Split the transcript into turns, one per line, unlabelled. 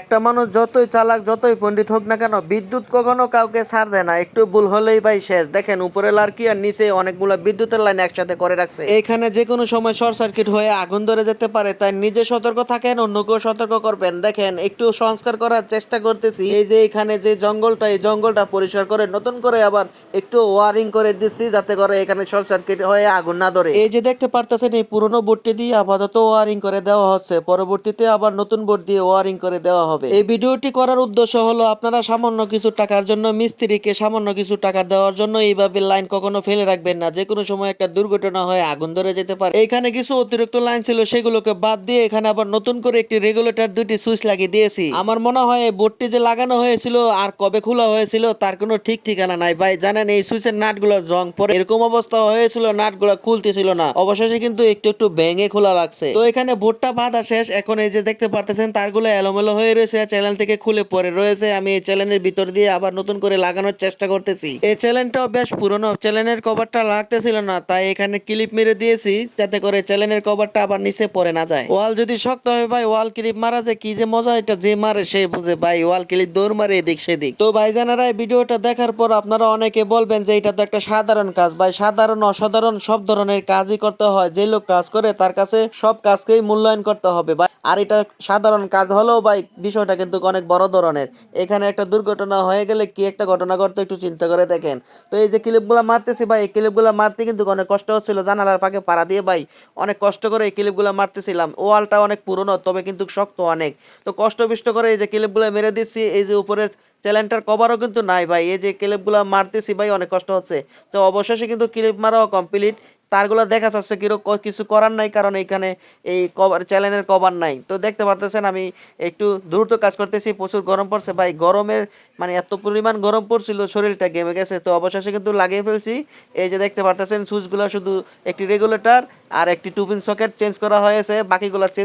একটা মানুষ যতই চালাক যতই পণ্ডিত হোক না কেন, বিদ্যুৎ কখনো কাউকে ছাড় দেয় না। একটু ভুল হলেই ভাই শেষ। দেখেন উপরে লার্কি আর নিচে অনেকগুলো বিদ্যুতের লাইন একসাথে করে রাখছে। এইখানে যে কোনো সময় শর্ট সার্কিট হয়ে আগুন ধরে যেতে পারে, তাই নিজে সতর্ক থাকেন, অন্যকেও সতর্ক করবেন। দেখেন একটু সংস্কার করার চেষ্টা করতেছি। এই যে এখানে যে জঙ্গলটা, এই জঙ্গলটা পরিষ্কার করে নতুন করে আবার একটু ওয়ারিং করে দিচ্ছি, যাতে করে এখানে শর্ট সার্কিট হয়ে আগুন না ধরে। এই যে দেখতে পারতেছেন, এই পুরোনো বোর্ডটি দিয়ে আপাতত ওয়ারিং করে দেওয়া হচ্ছে, পরবর্তীতে আবার নতুন বোর্ড দিয়ে ওয়ারিং করে দেওয়া হবে। এই ভিডিওটি করার উদ্দেশ্য হলো আপনারা সামান্য কিছু টাকার জন্য মিস্ত্রিকে সামান্য কিছু টাকা দেওয়ার জন্য এইভাবে লাইন কখনো ফেলে রাখবেন না। যে কোনো সময় একটা দুর্ঘটনা হয়ে আগুন ধরে যেতে পারে। এখানে কিছু অতিরিক্ত লাইন ছিল, সেগুলোকে বাদ দিয়ে এখানে আবার নতুন করে একটি রেগুলেটর, দুটি সুইচ লাগিয়ে দিয়েছি। আমার মনে হয় এই বোর্ডটি যে লাগানো হয়েছিল আর কবে খোলা হয়েছিল তার কোনো ঠিক ঠিকানা নাই ভাই। জানেন এই সুইচের নাটগুলো জং পরে এরকম অবস্থা হয়েছিল, নাটগুলো খুলতেছিল না, অবশেষে কিন্তু একটু একটু ভেঙে খোলা লাগছে। তো এখানে বোর্ডটা বাঁধা শেষ। এখন এই যে দেখতে পারতেছেন তারগুলো এলোমেলো হয়ে রয়েছে, চ্যানেল থেকে খুলে পড়ে রয়েছে। আমি এই চ্যানেলের ভিতর দিয়ে আবার নতুন করে লাগানোর চেষ্টা করতেছি। এই চ্যানেলটাও বেশ পুরনো, চ্যানেলের কভারটা লাগতেছিল না, তাই এখানে ক্লিপ মেরে দিয়েছি যাতে করে চ্যানেলের কভারটা আবার নিচে পড়ে না যায়। ওয়াল যদি শক্ত হয় ভাই, ওয়াল ক্লিপ মারা যে কি যে মজা, এটা যে মারে সে বুঝে ভাই। ওয়াল ক্লিপ দৌড় মারে এদিক সেদিক। তো ভাইজানেরা এই ভিডিওটা দেখার পর আপনারা অনেকে বলবেন যে এটা তো একটা সাধারণ কাজ। ভাই সাধারণ অসাধারণ সব ধরনের কাজই করতে হয়, যে লোক কাজ করে তার কাছে সব কাজকেই মূল্যায়ন করতে হবে ভাই। আর এটা সাধারণ কাজ হলেও ভাই বিষয়টা কিন্তু অনেক বড় ধরনের। এখানে একটা দুর্ঘটনা হয়ে গেলে কি একটা ঘটনা ঘটতো একটু চিন্তা করে দেখেন। তো এই যে ক্লিপগুলো মারতেছি ভাই, এই ক্লিপগুলো মারতে কিন্তু অনেক কষ্ট হচ্ছিল, জানালার ফাঁকে পাড়া দিয়ে ভাই অনেক কষ্ট করে এই ক্লিপগুলো মারতেছিলাম। ওয়ালটা অনেক পুরনো, তবে কিন্তু শক্ত অনেক। তো কষ্ট বিষ্ট করে এই যে ক্লিপগুলো মেরে দিচ্ছি। এই যে উপরের চ্যালেঞ্জটার কভারও কিন্তু নাই ভাই, এই যে ক্লিপগুলো মারতেছি ভাই অনেক কষ্ট হচ্ছে। তো অবশেষে কিন্তু ক্লিপ মারাও কমপ্লিট। তারগুলো দেখা যাচ্ছে কিছু করার নাই, কারণ এখানে এই কভার চ্যানেলের কভার নাই। তো দেখতে পারতেছেন আমি একটু দ্রুত কাজ করতেছি, প্রচুর গরম পড়ছে ভাই। গরমের মানে এত পরিমাণ গরম পড়ছিল, শরীরটা ঘেমে গেছে। তো অবশেষে কিন্তু লাগিয়ে ফেলছি। এই যে দেখতে পারতেছেন সুইচগুলো শুধু একটি রেগুলেটর আর একটি টু পিন সকেট চেঞ্জ করা হয়েছে, বাকিগুলো চেঞ্জ